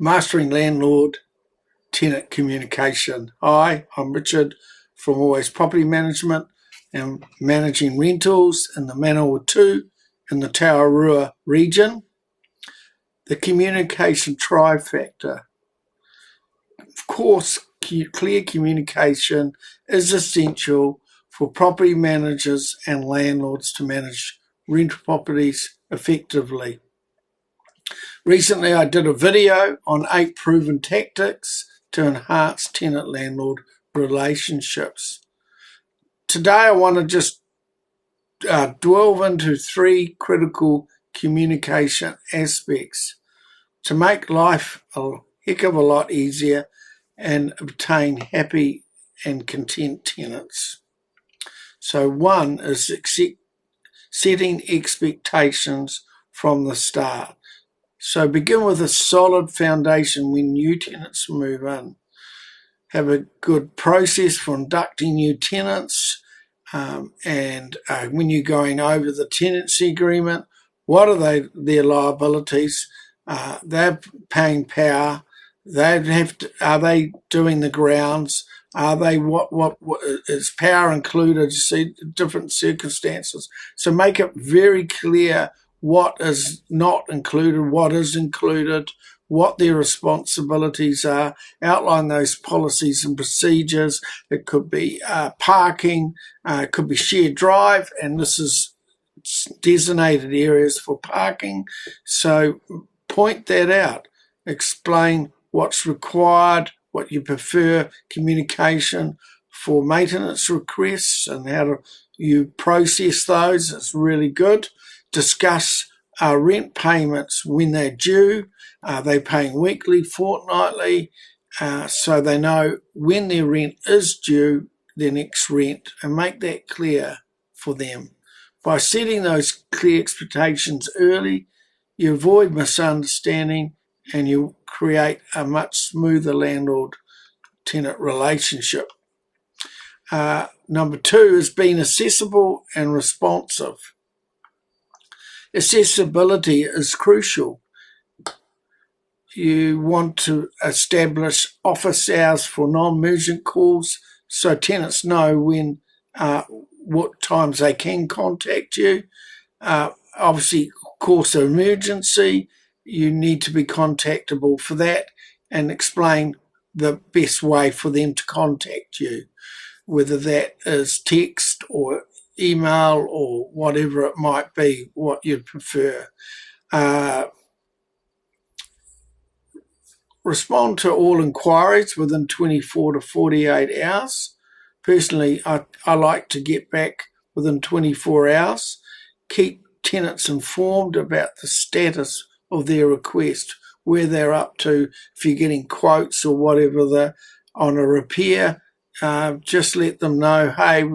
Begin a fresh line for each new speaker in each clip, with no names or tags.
Mastering Landlord Tenant Communication. Hi, I'm Richard from Always Property Management and managing rentals in the Manawatu in the Taurua region. The communication trifecta. Of course, clear communication is essential for property managers and landlords to manage rental properties effectively. Recently, I did a video on 8 proven tactics to enhance tenant-landlord relationships. Today, I want to just delve into 3 critical communication aspects to make life a heck of a lot easier and obtain happy and content tenants. So 1 is setting expectations from the start. So begin with a solid foundation when new tenants move in. Have a good process for inducting new tenants and when you're going over the tenancy agreement, what are their liabilities? They're paying power. Are they doing the grounds? Are they what is power included? You see different circumstances. So make it very clear what is not included, what is included, what their responsibilities are, outline those policies and procedures. It could be parking, it could be shared drive, and this is designated areas for parking. So point that out, explain what's required, what you prefer, communication for maintenance requests and how do you process those. It's really good. Discuss rent payments when they're due. Are they paying weekly, fortnightly? So they know when their rent is due, their next rent, and make that clear for them. By setting those clear expectations early, you avoid misunderstanding and you create a much smoother landlord-tenant relationship. Number 2 is being accessible and responsive. Accessibility is crucial. You want to establish office hours for non-emergent calls so tenants know when, what times they can contact you. Obviously, of course, an emergency, you need to be contactable for that and explain the best way for them to contact you, whether that is text or email or whatever it might be, what you'd prefer. Respond to all inquiries within 24 to 48 hours. Personally, I like to get back within 24 hours. Keep tenants informed about the status of their request, where they're up to, if you're getting quotes or whatever on a repair. Just let them know, hey,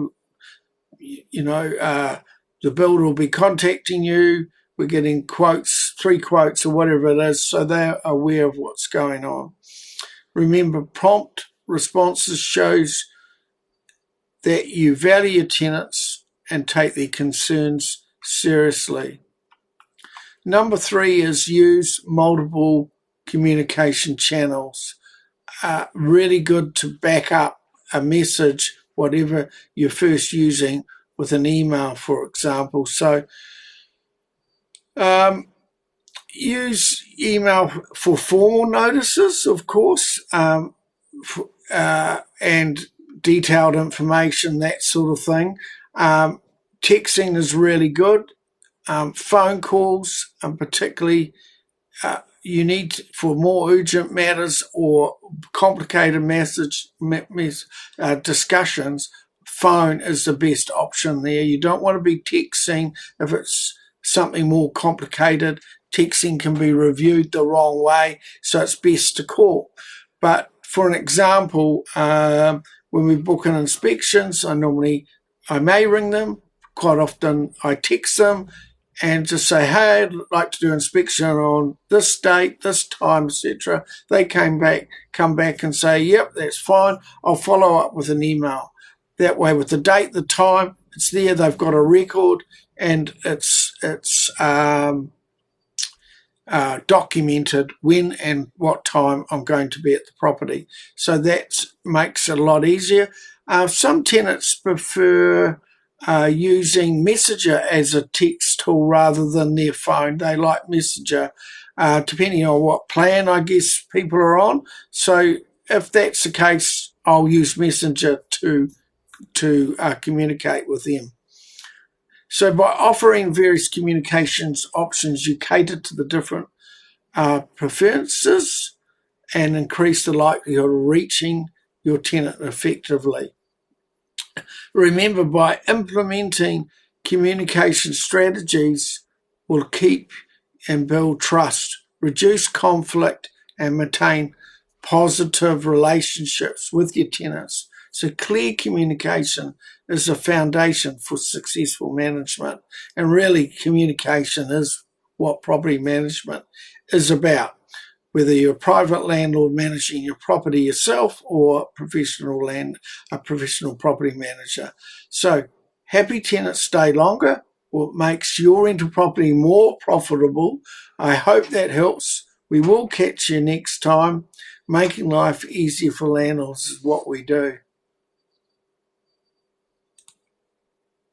the builder will be contacting you. We're getting quotes, 3 quotes or whatever it is, so they're aware of what's going on. Remember, prompt responses shows that you value your tenants and take their concerns seriously. Number 3 is use multiple communication channels. Really good to back up a message, whatever you're first using, with an email, for example. So use email for formal notices, of course, and detailed information, that sort of thing. Texting is really good. Phone calls, particularly you need for more urgent matters or complicated discussions, phone is the best option there. You don't want to be texting if it's something more complicated. Texting can be reviewed the wrong way, so it's best to call. But for an example, when we book an inspections, I may ring them. Quite often I text them and just say, hey, I'd like to do an inspection on this date, this time, etc. They come back and say, yep, that's fine. I'll follow up with an email. That way, with the date, the time, it's there. They've got a record, and it's documented when and what time I'm going to be at the property. So that makes it a lot easier. Some tenants prefer using Messenger as a text tool rather than their phone. They like Messenger, depending on what plan, I guess, people are on. So if that's the case, I'll use Messenger to communicate with them. So by offering various communications options, you cater to the different preferences and increase the likelihood of reaching your tenant effectively. Remember, by implementing communication strategies will keep and build trust, reduce conflict, and maintain positive relationships with your tenants. So clear communication is a foundation for successful management. And really, communication is what property management is about, whether you're a private landlord managing your property yourself or a professional property manager. So happy tenants stay longer, what makes your rental property more profitable. I hope that helps. We will catch you next time. Making life easier for landlords is what we do.